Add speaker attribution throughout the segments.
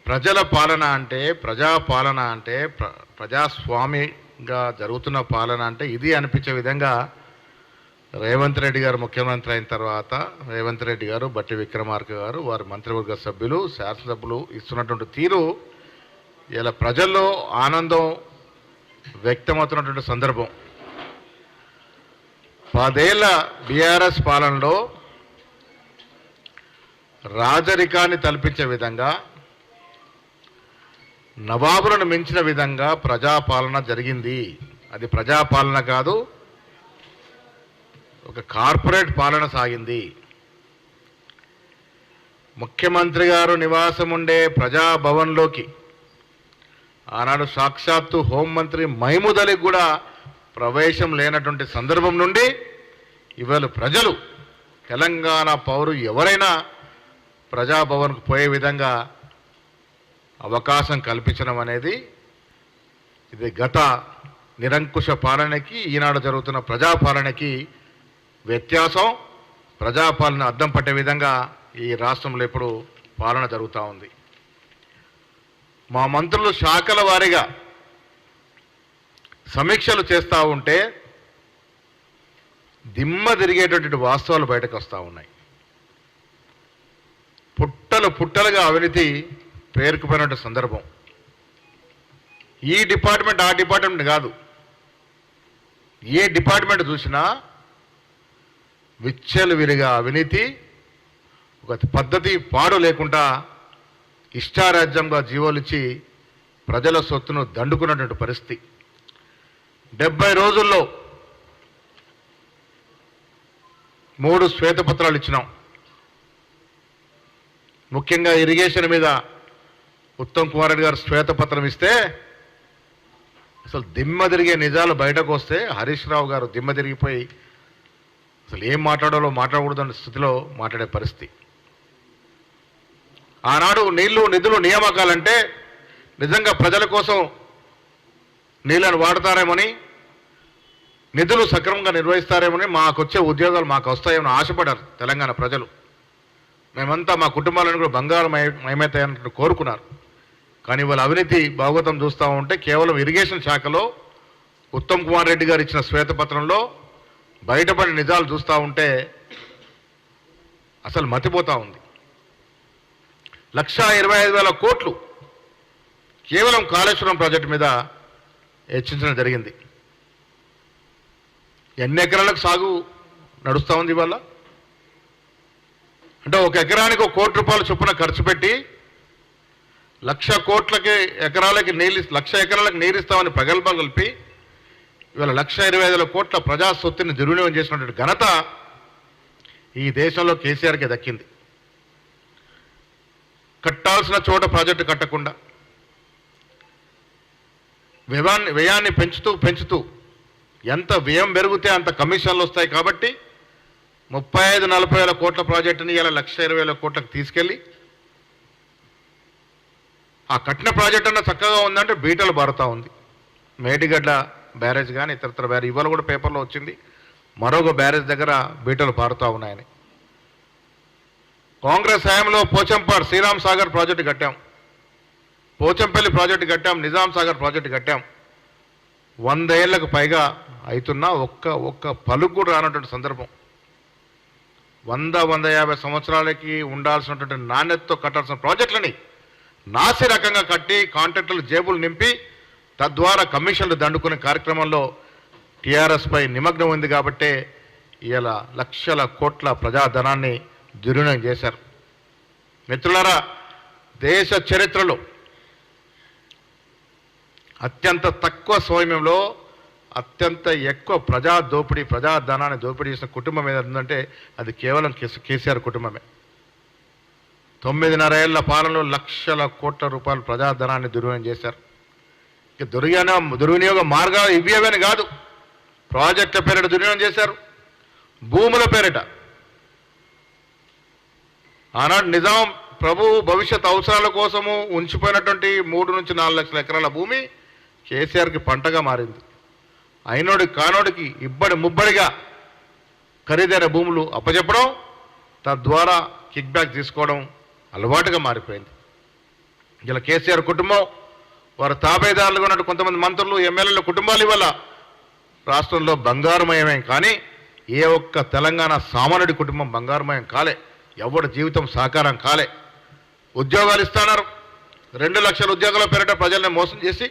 Speaker 1: ప్రజల పాలన అంటే ప్రజాపాలన అంటే ప్రజాస్వామిగా జరుగుతున్న పాలన అంటే ఇది అనిపించే విధంగా రేవంత్ రెడ్డి గారు ముఖ్యమంత్రి అయిన తర్వాత రేవంత్ రెడ్డి గారు, బట్టి విక్రమార్క గారు, వారి మంత్రివర్గ సభ్యులు, శాసనసభ్యులు ఇస్తున్నటువంటి తీరు ఇలా ప్రజల్లో ఆనందం వ్యక్తమవుతున్నటువంటి సందర్భం. 10 ఏళ్ల బీఆర్ఎస్ పాలనలో రాజరికాన్ని తలపించే విధంగా, నవాబులను మించిన విధంగా ప్రజాపాలన జరిగింది. అది ప్రజాపాలన కాదు, ఒక కార్పొరేట్ పాలన సాగింది. ముఖ్యమంత్రి గారు నివాసం ఉండే ప్రజాభవన్లోకి ఆనాడు సాక్షాత్తు హోంమంత్రి మహమూద్ అలీకి కూడా ప్రవేశం లేనటువంటి సందర్భం నుండి ఇవాళ ప్రజలు, తెలంగాణ పౌరు ఎవరైనా ప్రజాభవన్కు పోయే విధంగా అవకాశం కల్పించడం అనేది ఇది గత నిరంకుశ పాలనకి ఈనాడు జరుగుతున్న ప్రజాపాలనకి వ్యత్యాసం. ప్రజాపాలన అద్దం పట్టే విధంగా ఈ రాష్ట్రంలో ఇప్పుడు పాలన జరుగుతూ ఉంది. మా మంత్రులు శాఖల వారీగా సమీక్షలు చేస్తూ ఉంటే దిమ్మ తిరిగేటటువంటి వాస్తవాలు బయటకు వస్తూ ఉన్నాయి. పుట్టలుగా అవినీతి పేరుకుపోయిన సందర్భం. ఈ డిపార్ట్మెంట్ ఆ డిపార్ట్మెంట్ కాదు, ఏ డిపార్ట్మెంట్ చూసినా విచ్చలవిడిగా అవినీతి, ఒక పద్ధతి పాడు లేకుండా ఇష్టారాజ్యంగా జీవోలిచ్చి ప్రజల సొత్తును దండుకున్నటువంటి పరిస్థితి. 70 రోజుల్లో 3 శ్వేతపత్రాలు ఇచ్చినాం. ముఖ్యంగా ఇరిగేషన్ మీద ఉత్తమ్ కుమార్ రెడ్డి గారు శ్వేతపత్రం ఇస్తే అసలు దిమ్మ తిరిగే నిజాలు బయటకు వస్తే హరీష్ రావు గారు దిమ్మ తిరిగిపోయి అసలు ఏం మాట్లాడాలో మాట్లాడకూడదన్న స్థితిలో మాట్లాడే పరిస్థితి. ఆనాడు నిధులు నియామకాలంటే నిజంగా ప్రజల కోసం నీళ్ళను వాడతారేమని, నిధులు సక్రమంగా నిర్వహిస్తారేమని, మాకొచ్చే ఉద్యోగాలు మాకు వస్తాయేమని ఆశపడారు తెలంగాణ ప్రజలు. మేమంతా మా కుటుంబాలను కూడా బంగారం మయమవుతాయన్నట్టు కోరుకున్నారు. కానీ వాళ్ళ అవినీతి భాగవతం చూస్తూ ఉంటే కేవలం ఇరిగేషన్ శాఖలో ఉత్తమ్ కుమార్ రెడ్డి గారు ఇచ్చిన శ్వేతపత్రంలో బయటపడిన నిజాలు చూస్తూ ఉంటే అసలు మతిపోతూ ఉంది. 1,25,000 కోట్లు కేవలం కాళేశ్వరం ప్రాజెక్టు మీద హెచ్చించడం జరిగింది. ఎన్ని ఎకరాలకు సాగు నడుస్తూ ఉంది ఇవాళ? అంటే ఒక ఎకరానికి 1 కోటి రూపాయలు చొప్పున ఖర్చు పెట్టి 1,00,000 ఎకరాలకి నీరిస్తామని ప్రగల్భాలు కలిపి ఇవాళ 1,25,000 కోట్ల ప్రజా సొత్తుని దుర్వినియోగం చేసినటువంటి ఘనత ఈ దేశంలో కేసీఆర్కే దక్కింది. కట్టాల్సిన చోట ప్రాజెక్టు కట్టకుండా వ్యయాన్ని పెంచుతూ ఎంత వ్యయం పెరిగితే అంత కమిషన్లు వస్తాయి కాబట్టి 35-40 కోట్ల ప్రాజెక్టుని ఇలా 1,20,000 కోట్లకు తీసుకెళ్ళి ఆ కట్టిన ప్రాజెక్ట్ అన్న చక్కగా ఉందంటే బీటలు బారుతూ ఉంది. మేడిగడ్డ బ్యారేజ్ కానీ ఇతరత్ర బ్యారేజ్ ఇవాళ కూడా పేపర్లో వచ్చింది, మరొక బ్యారేజ్ దగ్గర బీటలు పారుతూ ఉన్నాయని. కాంగ్రెస్ హయాంలో పోచంపాడు శ్రీరామ్ సాగర్ ప్రాజెక్టు కట్టాం, పోచంపల్లి ప్రాజెక్టు కట్టాం, నిజాం సాగర్ ప్రాజెక్టు కట్టాం. 100 ఏళ్లకు పైగా అవుతున్నా ఒక్క పలుకు కూడా రానటువంటి సందర్భం. 100-150 సంవత్సరాలకి ఉండాల్సినటువంటి నాణ్యతతో కట్టాల్సిన ప్రాజెక్టులని నాసి రకంగా కట్టి కాంట్రాక్టర్లు జేబులు నింపి తద్వారా కమిషన్లు దండుకునే కార్యక్రమంలో టీఆర్ఎస్పై నిమగ్నం ఉంది. కాబట్టే ఇలా 1,00,000 కోట్ల ప్రజాధనాన్ని దుర్వినియోగం చేశారు. మిత్రులారా, దేశ చరిత్రలో అత్యంత తక్కువ సమయంలో అత్యంత ఎక్కువ ప్రజాధనాన్ని దోపిడీ చేసిన కుటుంబం ఏదంటే అది కేవలం కేసీఆర్ కుటుంబమే. 9.5 ఏళ్ల పాలనలో 1,00,000 కోట్ల రూపాయల ప్రజాధనాన్ని దుర్వినియోగం చేశారు. దుర్వినియోగ మార్గాలు ఇవేవని కాదు, ప్రాజెక్టుల పేరిట దుర్వినియోగం చేశారు, భూముల పేరిట. ఆనాడు నిజాం ప్రభు భవిష్యత్ అవసరాల కోసము ఉంచిపోయినటువంటి 3-4 లక్షల ఎకరాల భూమి కేసీఆర్కి పంటగా మారింది. అయినోడికి కానోడికి ముబ్బడిగా ఖరీదైన భూములు అప్పచెప్పడం, తద్వారా కిక్ బ్యాక్ తీసుకోవడం అలవాటుగా మారిపోయింది. ఇలా కేసీఆర్ కుటుంబం, వారు తాబేదారులుగా ఉన్నట్టు కొంతమంది మంత్రులు, ఎమ్మెల్యేల కుటుంబాలు ఇవాళ రాష్ట్రంలో బంగారుమయమే. కానీ ఏ ఒక్క తెలంగాణ సామాన్యుడి కుటుంబం బంగారుమయం కాలే, ఎవరి జీవితం సాకారం కాలే. ఉద్యోగాలు ఇస్తున్నారు, 2 లక్షల ఉద్యోగాల పేరిట ప్రజల్ని మోసం చేసి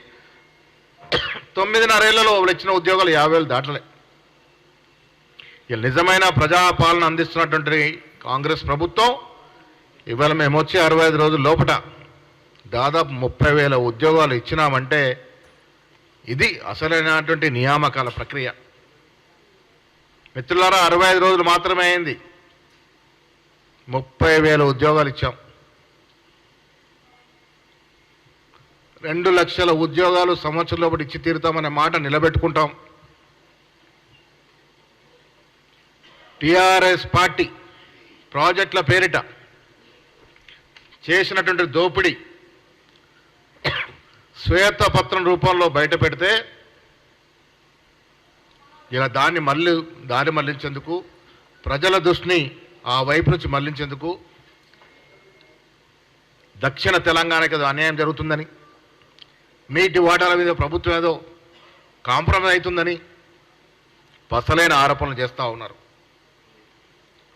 Speaker 1: 9.5 ఏళ్లలో వాళ్ళు ఇచ్చిన ఉద్యోగాలు 50,000 దాటలే. నిజమైన ప్రజాపాలన అందిస్తున్నటువంటి కాంగ్రెస్ ప్రభుత్వం ఇవాళ మేము వచ్చి 65 రోజుల లోపల దాదాపు 30,000 ఉద్యోగాలు ఇచ్చినామంటే ఇది అసలైనటువంటి నియామకాల ప్రక్రియ. మిత్రులారా, 65 రోజులు మాత్రమే అయింది, 30,000 ఉద్యోగాలు ఇచ్చాం. 2 లక్షల ఉద్యోగాలు సంవత్సరం లోపల ఇచ్చి తీరుతామనే మాట నిలబెట్టుకుంటాం. టిఆర్ఎస్ పార్టీ ప్రాజెక్టుల పేరిట చేసినటువంటి దోపిడీ శ్వేతపత్రం రూపంలో బయట పెడితే ఇలా దారి మళ్లించేందుకు, ప్రజల దృష్టిని ఆ వైపు నుంచి మళ్లించేందుకు దక్షిణ తెలంగాణకి ఏదో అన్యాయం జరుగుతుందని, నీటి వాటాల మీద ప్రభుత్వం ఏదో కాంప్రమైజ్ అవుతుందని పసలైన ఆరోపణలు చేస్తూ ఉన్నారు.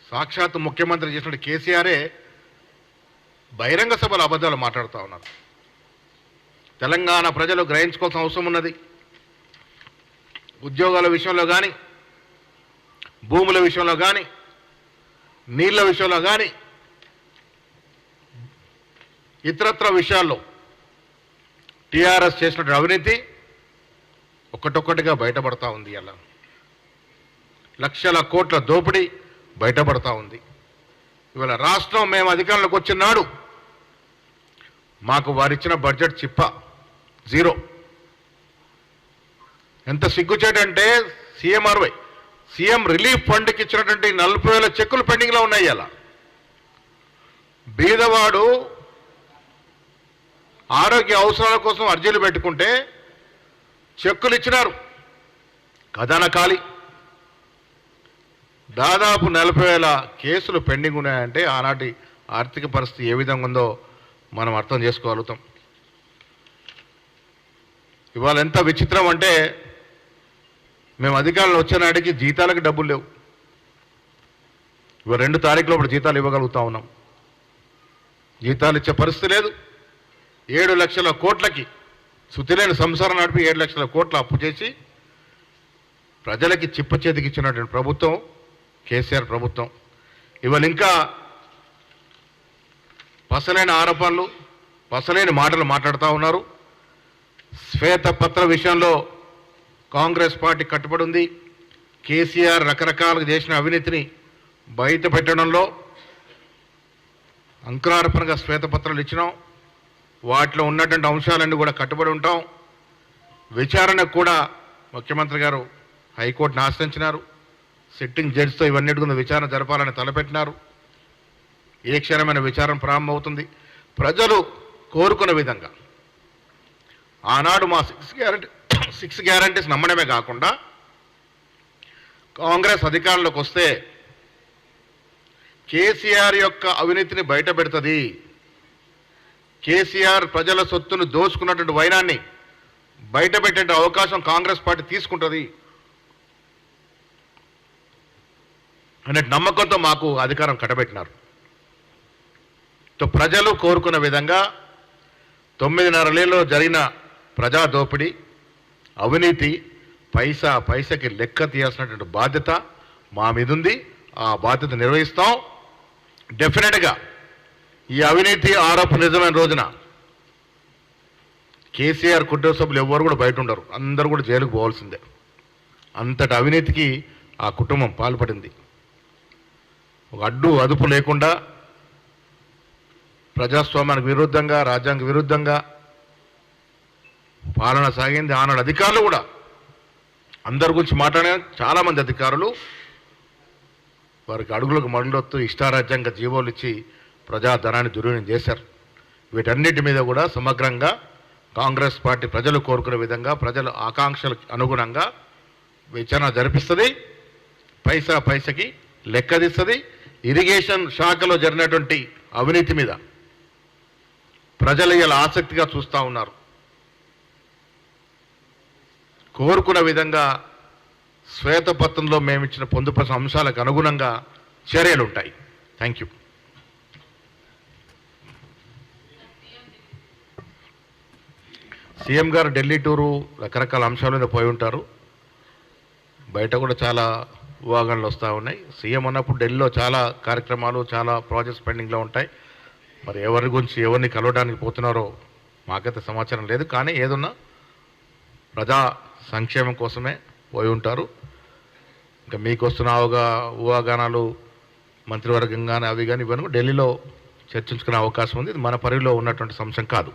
Speaker 1: సాక్షాత్తు ముఖ్యమంత్రి చేసిన కేసీఆరే బహిరంగ సభలో అబద్ధాలు మాట్లాడుతూ ఉన్నారు. తెలంగాణ ప్రజలు గ్రహించుకోవాల్సిన అవసరం ఉన్నది. ఉద్యోగాల విషయంలో కానీ, భూముల విషయంలో కానీ, నీళ్ల విషయంలో కానీ, ఇతరత్ర విషయాల్లో టీఆర్ఎస్ చేసినటువంటి అవినీతి ఒక్కటొక్కటిగా బయటపడతా ఉంది. అలా లక్షల కోట్ల దోపిడీ బయటపడతా ఉంది. ఇవాళ రాష్ట్రం మేము అధికారంలోకి వచ్చిన నాడు మాకు వారిచ్చిన బడ్జెట్ చిప్ప జీరో. ఎంత సిగ్గుచేటంటే సీఎం రిలీఫ్ ఫండ్కి ఇచ్చినటువంటి 40,000 చెక్కులు పెండింగ్లో ఉన్నాయి. అలా బీదవాడు ఆరోగ్య అవసరాల కోసం అర్జీలు పెట్టుకుంటే చెక్కులు ఇచ్చినారు, ఖజానా ఖాళీ. దాదాపు 40,000 కేసులు పెండింగ్ ఉన్నాయంటే ఆనాటి ఆర్థిక పరిస్థితి ఏ విధంగా ఉందో మనం అర్థం చేసుకోగలుగుతాం. ఇవాళ ఎంత విచిత్రం అంటే మేము అధికారంలో వచ్చే నాటికి జీతాలకు డబ్బులు లేవు. ఇవాళ 2 తారీఖు లోపల జీతాలు ఇవ్వగలుగుతా ఉన్నాం. జీతాలు ఇచ్చే పరిస్థితి లేదు. 7 లక్షల కోట్లకి శుతిలేని సంసారం నడిపి 7 లక్షల కోట్ల అప్పు చేసి ప్రజలకి చిప్ప చేతికి ఇచ్చినటువంటి ప్రభుత్వం కేసీఆర్ ప్రభుత్వం. ఇవాళ ఇంకా పసలైన ఆరోపణలు, పసలైన మాటలు మాట్లాడుతూ ఉన్నారు. శ్వేతపత్ర విషయంలో కాంగ్రెస్ పార్టీ కట్టుబడి ఉంది. కేసీఆర్ రకరకాలుగా చేసిన అవినీతిని బయట పెట్టడంలో అంకురార్పణగా శ్వేతపత్రాలు ఇచ్చినాం. వాటిలో ఉన్నటువంటి అంశాలన్నీ కూడా కట్టుబడి ఉంటాం. విచారణకు కూడా ముఖ్యమంత్రి గారు హైకోర్టును ఆశ్రయించినారు. సిట్టింగ్ జడ్జితో ఇవన్నిటి విచారణ జరపాలని తలపెట్టినారు. ఏ క్షణమైన విచారణ ప్రారంభమవుతుంది. ప్రజలు కోరుకున్న విధంగా ఆనాడు మా 6 గ్యారంటీస్ నమ్మడమే కాకుండా కాంగ్రెస్ అధికారంలోకి వస్తే కేసీఆర్ యొక్క అవినీతిని బయట పెడుతుంది, కేసీఆర్ ప్రజల సొత్తును దోచుకున్నటువంటి వైనాన్ని బయట పెట్టే అవకాశం కాంగ్రెస్ పార్టీ తీసుకుంటుంది అనే నమ్మకంతో మాకు అధికారం కట్టబెట్టినారు. ప్రజలు కోరుకున్న విధంగా 9.5 ఏళ్ళలో జరిగిన ప్రజా దోపిడీ, అవినీతి పైసకి లెక్క తీయాల్సినటువంటి బాధ్యత మా మీద ఉంది. ఆ బాధ్యత నిర్వహిస్తాం. డెఫినెట్గా ఈ అవినీతి ఆరోపణ నిజమైన రోజున కేసీఆర్ కుటుంబ సభ్యులు ఎవరు కూడా బయట ఉండరు, అందరూ కూడా జైలుకు పోవాల్సిందే. అంతటి అవినీతికి ఆ కుటుంబం పాల్పడింది. ఒక అడ్డు అదుపు లేకుండా ప్రజాస్వామ్యానికి విరుద్ధంగా, రాజ్యాంగ విరుద్ధంగా పాలన సాగింది. ఆనాడు అధికారులు కూడా అందరి గురించి మాట్లాడిన చాలామంది అధికారులు వారికి అడుగులకు మడులొత్తు ఇష్టారాజ్యాంగ జీవోలు ఇచ్చి ప్రజాధనాన్ని దుర్వినియోగం చేశారు. వీటన్నిటి మీద కూడా సమగ్రంగా కాంగ్రెస్ పార్టీ ప్రజలు కోరుకునే విధంగా, ప్రజల ఆకాంక్షలకు అనుగుణంగా విచారణ జరిపిస్తుంది. పైసకి లెక్కదిస్తుంది. ఇరిగేషన్ శాఖలో జరిగినటువంటి అవినీతి మీద ప్రజలు ఇలా ఆసక్తిగా చూస్తూ ఉన్నారు. కోరుకున్న విధంగా శ్వేతపత్రంలో మేము ఇచ్చిన పొందుపరిచిన అంశాలకు అనుగుణంగా చర్యలు ఉంటాయి. Thank you. సీఎం గారు ఢిల్లీ టూరు రకరకాల అంశాల మీద పోయి ఉంటారు. బయట కూడా చాలా ఊహాగానాలు వస్తూ ఉన్నాయి. సీఎం అన్నప్పుడు ఢిల్లీలో చాలా కార్యక్రమాలు, చాలా ప్రాజెక్ట్స్ పెండింగ్లో ఉంటాయి. మరి ఎవరి గురించి ఎవరిని కలవడానికి పోతున్నారో మాకైతే సమాచారం లేదు. కానీ ఏదున్నా ప్రజా సంక్షేమం కోసమే పోయి ఉంటారు. ఇంకా మీకు వస్తున్న ఊహాగానాలు మంత్రివర్గం కానీ అవి కానీ ఇవన్నీ ఢిల్లీలో చర్చించుకునే అవకాశం ఉంది. ఇది మన పరిధిలో ఉన్నటువంటి అంశం కాదు.